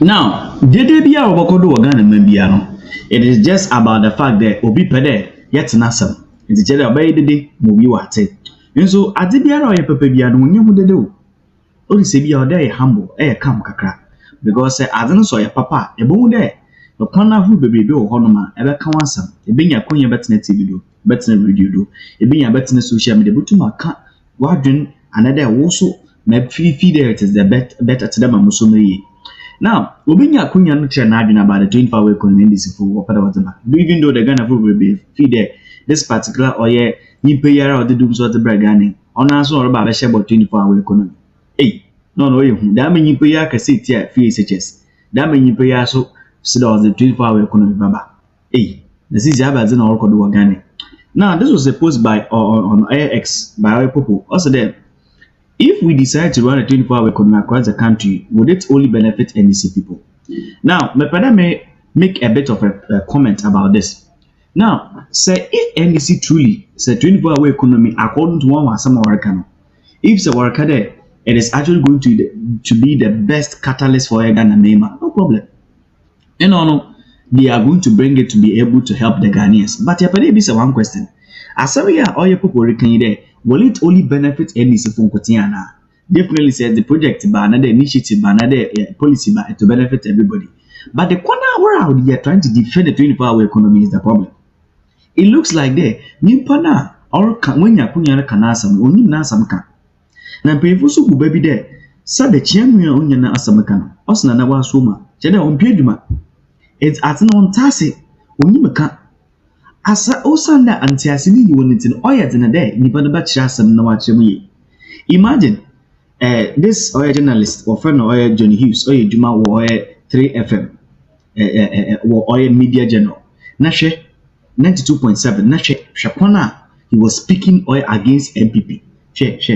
Now, JDBR Obokodo Ghana Membiano, it is just about the fact that Obi Pede yet Nasam. It's a obey the day, Mobi Wate. And so, at the Biara Pepebiano, when you would do. Only say be day humble, come kakra. Because I don't saw your papa, a bone there. The corner who baby do honoma, ever come some. A being a queen better TV, better radio do. A being a better social media, but to my cat, wardren, another also, may feed it is the better to them and Musumri. Now, Obinya Kunya no try na about the 24-hour economy NDC for whatever. Even though the Ghana food will be feed this particular oye Nimpaya or the dooms of the Bragani, on us all about a about 24-hour economy. Hey, no, that mean Nimpaya can sit here, FHS. That mean Nimpaya so sit on the 24-hour economy, Baba. Hey, this is Abazin or Kodu. Now, this was a post by on AX by our people. Also, there. If we decide to run a 24-hour economy across the country, would it only benefit NDC people? Now, my brother may make a bit of a comment about this. Now, say if NDC truly say 24-hour economy according to one some American, if the worker there, it is actually going to be the best catalyst for Ghana Mema, no problem. You know, they are going to bring it to be able to help the Ghanaians. But there is one question: as we are all your people reckon there. Will it only benefit NDC from Kotiana? Definitely says the project by another initiative, by another policy by to benefit everybody. But the corner where they are trying to defend the 24-hour economy is the problem. It looks like there, Nimpana or when you put your canasam, only Nasamka. Now, painful soup baby there, said the chairman on your Nasamkan, Osnana Suma, Jeda on Piedma. It's at non tacit, Unimaka. Asa osanda antiasini you want it in oya in a day, nipa ba chasam no watchemi. Imagine this oya journalist or friend oya Johnny Hughes oya Juma or 3FM oya media journal. Nashe 92.7 Nashe Shakwana he was speaking oya against NPP. If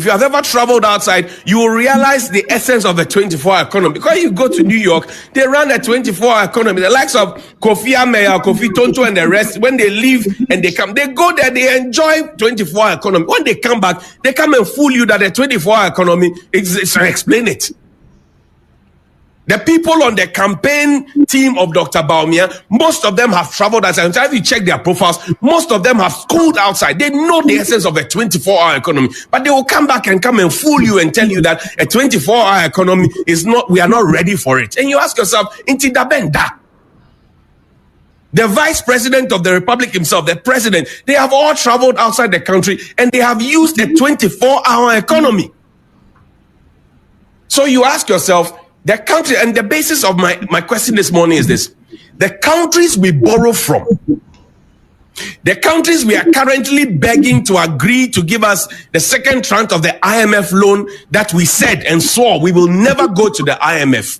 you have ever traveled outside, you will realize the essence of a 24-hour economy. Because you go to New York, they run a 24-hour economy. The likes of Kofi Ameya, Kofi Tonto, and the rest, when they leave and they come, they go there, they enjoy 24-hour economy. When they come back, they come and fool you that a 24-hour economy exists. Explain it. The people on the campaign team of Dr. Bawumia, most of them have traveled outside. If you check their profiles, most of them have schooled outside. They know the essence of a 24-hour economy, but they will come back and fool you and tell you that a 24-hour economy is not, we are not ready for it. And you ask yourself, Inti Dabenda. The vice president of the republic himself, the president, they have all traveled outside the country and they have used a 24-hour economy. So you ask yourself, the country, and the basis of my question this morning is this: the countries we borrow from, the countries we are currently begging to agree to give us the second tranche of the IMF loan that we said and swore we will never go to the IMF,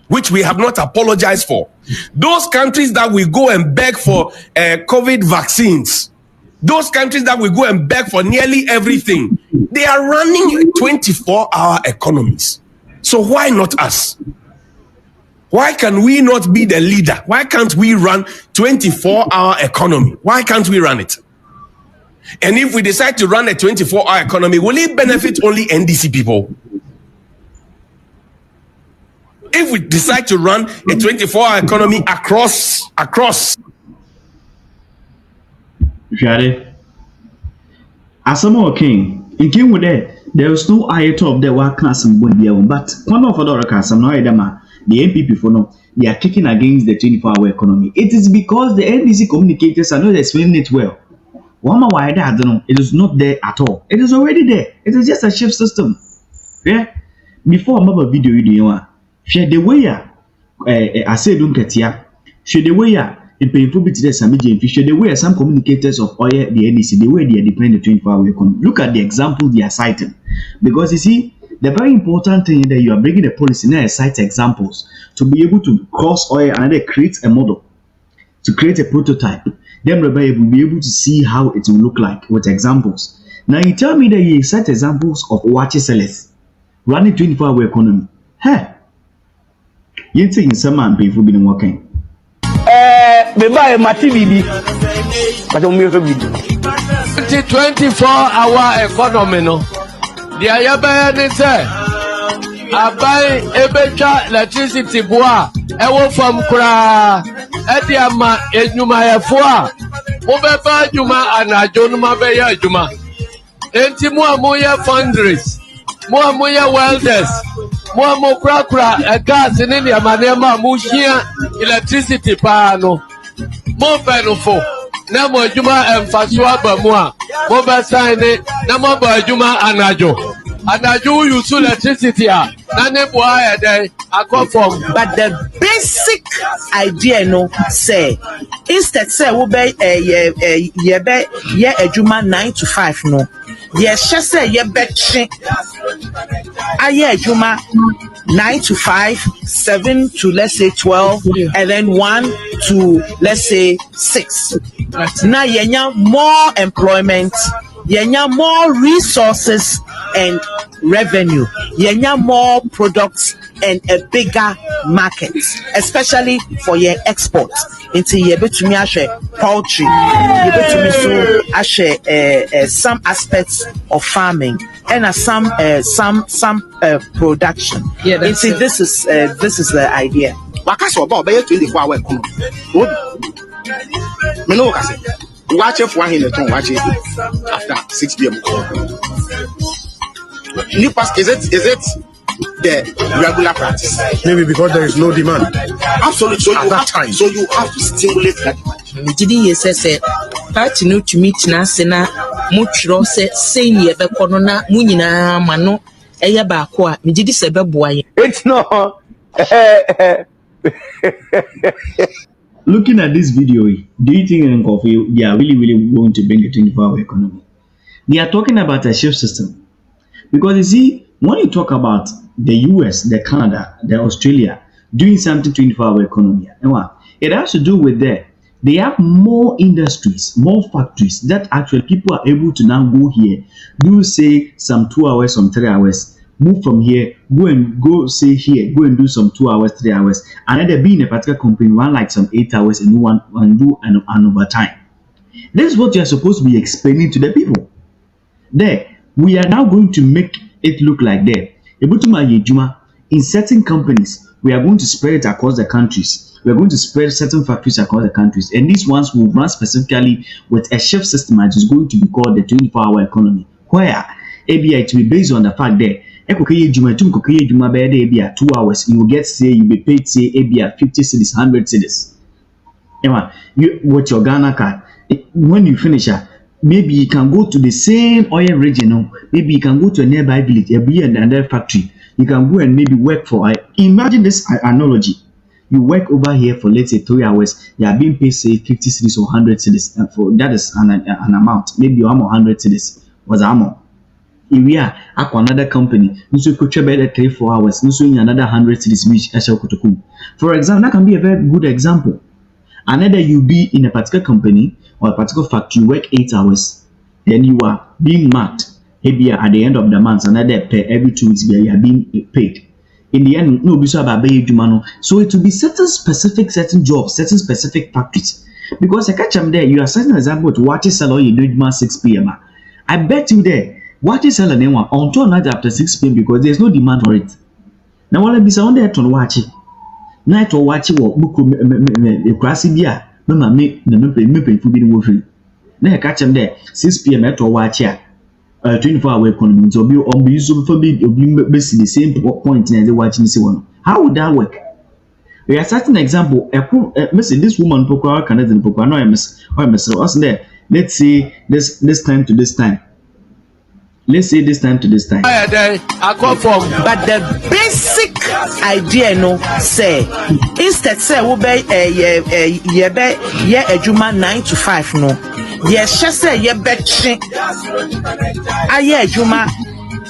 which we have not apologized for. Those countries that we go and beg for COVID vaccines, those countries that we go and beg for nearly everything, they are running 24-hour economies. So why not us? Why can we not be the leader? Why can't we run 24-hour economy? Why can't we run it? And if we decide to run a 24-hour economy, will it benefit only NDC people? If we decide to run a 24-hour economy across. Asamoah King, in King with that. There was no iota of the work class and but one of other cars, the NPP for no, they are kicking against the 24-hour economy. It is because the NDC communicators are not explaining it well. Why I don't know. It is not there at all. It is already there. It is just a shift system. Yeah. Before I make a video, you share the way I say don't get here. Share the way in painful bit there some the way some communicators of oil the NDC the way they are depending the 24-hour economy. Look at the example they are citing, because you see the very important thing that you are bringing a policy now cite examples to be able to cross oil and then create a model, to create a prototype. Then will be able to see how it will look like with examples. Now you tell me that you cite examples of watch sellers running 24-hour economy. Hey, you think some man painful been working. They buy a TV, but don't make a video. 24-hour economy, no. The Ayabaya say, abai ebecha electricity boa ewo from kura ediama enyuma yefo mobeba adwuma anajo no mabeya adwuma enti mo amoya fundraise mo amoya welders mo amokura gas ni ne amanema mo hia electricity pa no mo benefo na mo adwuma emfaso abamu a mo be sign na mo ba adwuma anajo you use electricity na ne boa ya dey akofom. But the basic idea no say instead say we be ye adwuma 9 to 5 no ye hye say ye betche aye adwuma 9 to 5, 7 to let's say 12, and then 1 to let's say 6. Now yenya more employment, yenya more resources and revenue, yenya more products and a bigger market, especially for your export. Into ye betumi ahwe poultry, ye betumi so ahwe some aspects of farming and some production. Yeah, this is the idea. Wakasi oba obeye 24-hour economy. Me no wakasi. Watch for one in the town. Watch it after 6 p.m. Is it the regular practice? Maybe because there is no demand. Absolutely. So you have to stimulate that demand. Didn't you say party no to meet na sena mutro say saying ye be kono na mu nyina ma no eye ba ko a me gidi se be boa ye. It's no. Looking at this video, do you think they are really going to bring a 24-hour economy? They are talking about a shift system. Because you see, when you talk about the US, the Canada, the Australia doing something 24-hour economy, it has to do with they have more industries, more factories that actually people are able to now go here, do say some 2 hours, some 3 hours, move from here, go say here, go and do some 2 hours, 3 hours, and then be in a particular company, run like some 8 hours and do an overtime. This is what you are supposed to be explaining to the people. There, we are now going to make it look like there. In certain companies, we are going to spread it across the countries. We are going to spread certain factories across the countries, and these ones will run specifically with a shift system that is going to be called the 24-hour economy, where ABI to be based on the fact that 2 hours, you will get say you be paid say ABI 50 cedis, 100 cedis. You with your Ghana card, when you finish maybe you can go to the same oil region, maybe you can go to a nearby village, another factory. You can go and maybe work for. Imagine this analogy. You work over here for let's say 3 hours. You are being paid say 50 cedis or 100 cedis, and for that is an amount. Maybe you are 100 cedis was amount. If we are at another company, you could travel 3-4 hours. You another 100 cedis which for example, that can be a very good example. Another you be in a particular company or a particular factory, you work 8 hours, then you are being marked. Maybe at the end of the month, another pay every 2 weeks, you are being paid. In the end, no, so it will be certain jobs, certain specific factories. Because I catch them there, you are setting an example to watch sell you do 6 p.m. I bet you there, watch sell anyone until night after 6 p.m. because there's no demand for it. Now, what I be sound there to watch it. Night or watch what book classy beer, no, me food in free. Now, catch them there, 6 p.m. at or watch here. 24-hour economy, so be on be so for be basically the same point in the watching this one. How would that work? We are certain example. This woman Pokora Canadian Pokora. No, I miss there. Let's say this time to this time. Let's say this time to this time. But the basic idea no say instead say we be ye adwuma 9 to 5 no. Ye hye say ye betche aye adwuma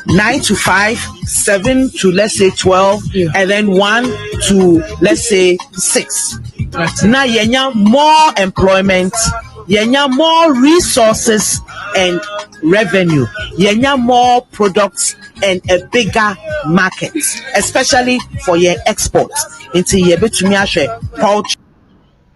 9 to 5, 7 to let's say 12, and then 1 to let's say 6. Now yenya more employment, yenya more resources and revenue, yenya more products and a bigger market, especially for your export. Into ye betumi ahwe poultry.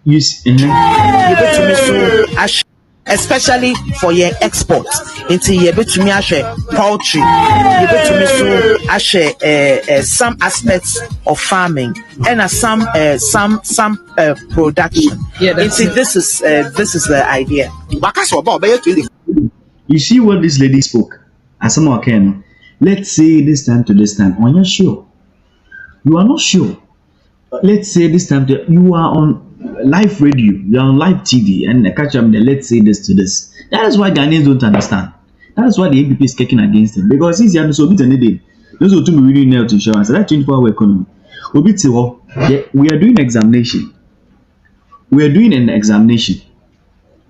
You see, Ye betumi so ahwe especially for your export. Into ye betumi ahwe poultry, ye betumi so ahwe some aspects of farming and some production. This is the idea. You see what this lady spoke? As someone can, let's say this time to this time. Are you sure? You are not sure. Let's say this time you are on live radio, you are on live TV, and catch up the let's say this to this. That is why Ghanaians don't understand. That is why the NPP is kicking against it. Because it's so bit any those who to really nailed to insurance. That 24-hour economy. We are doing examination. We are doing an examination.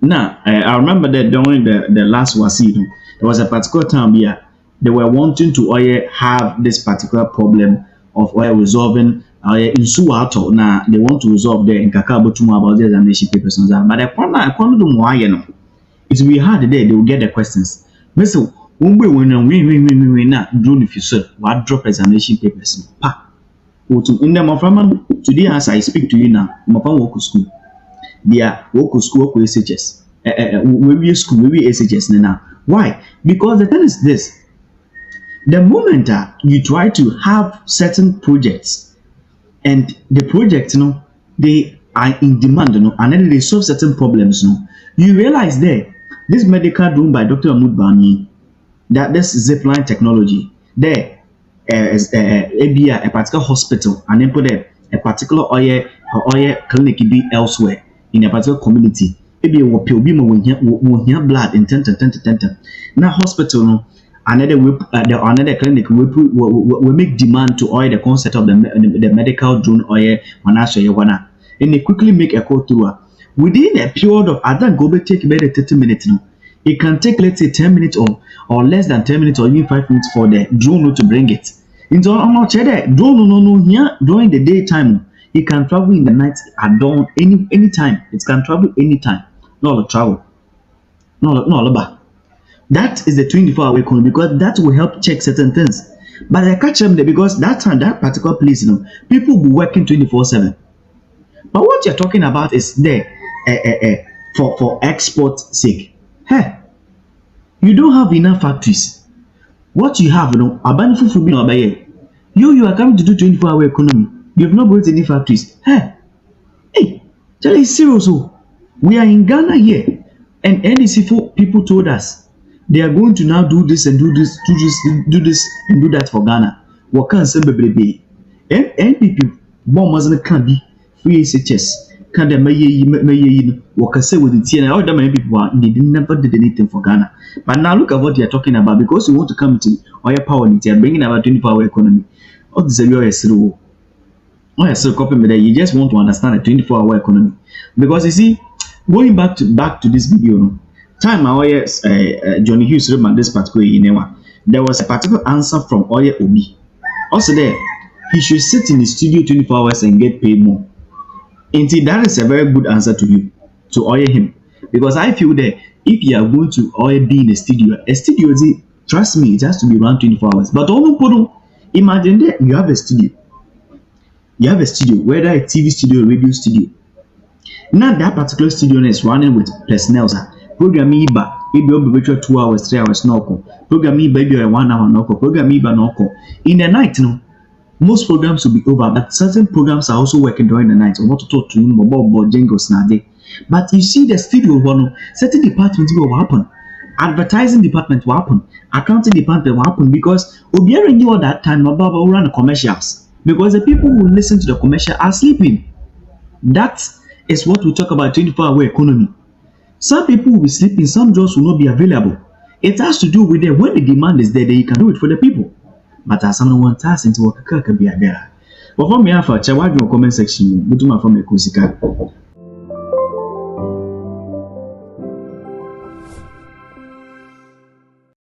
Now, I remember that during the last WASI, there was a particular time here they were wanting to have this particular problem of resolving in Suato. Now they want to resolve there in Kakabotumo about the examination papers. But I can't do more. It will be hard there. They will get the questions. Mr. We now drone if you said what drop examination papers. Pa. In the today as I speak to you now, Mapa work school. They are work school with SHS. We school, we SHS now. Why? Because the thing is this. The moment you try to have certain projects and the projects, they are in demand, and then they solve certain problems, you realize there, this medical drone by Dr. Mahmoud Bawumia, that this zipline technology, there is a particular hospital, and then put a particular oil clinic be elsewhere in a particular community. Maybe will hear blood in 10. Now hospital, another clinic will make demand to oil the concept of the medical drone oil and they quickly make a call through. Within a period of I think go take about 30 minutes. It can take let's say 10 minutes or less than 10 minutes or even 5 minutes for the drone to bring it. Into drone here during the daytime. It can travel in the night at dawn any time. It can travel anytime. Not travel. No about. That is the 24-hour economy because that will help check certain things. But I catch them there because that time, that particular place, people will be working 24/7. But what you're talking about is there for export sake. Hey, you don't have enough factories. What you have, you are coming to do 24-hour economy. You have not built any factories. Hey, tell you serious. We are in Ghana here, and NDC people told us they are going to now do this and do this and do that for Ghana. What can say baby? NPP Bawumia can be free SHS. Can they may what can say with the TN? All the many people they never did anything for Ghana. But now look at what they are talking about because you want to come to oil power. They are bringing about 24-hour economy. What is the copy me there? You just want to understand the 24-hour economy because you see, going back to this video, time our Johnny Hughes read this particular there was a particular answer from Oye Obi. Also there, he should sit in the studio 24 hours and get paid more. Indeed, that is a very good answer to you, to Oye him, because I feel that if you are going to Oye be in a studio, trust me, it has to be around 24 hours. But imagine that you have a studio. You have a studio, whether a TV studio or radio studio. Now that particular studio is running with personnel. Program Iba, be 2 hours, 3 hours, no. Program Iba, 1 hour, no. Program Iba, no. In the night, most programs will be over, but certain programs are also working during the night. I want to talk to you about jingles now. But you see, the studio, certain departments will happen. Advertising department will happen. Accounting department will happen because Obiara knew at that time about run the commercials. Because the people who listen to the commercial are sleeping. That is what we talk about 24-hour economy. Some people will be sleeping, some jobs will not be available. It has to do with that when the demand is there, then you can do it for the people. But as someone wants us into work, can be a better. But for me, I have a comment section, but to my family,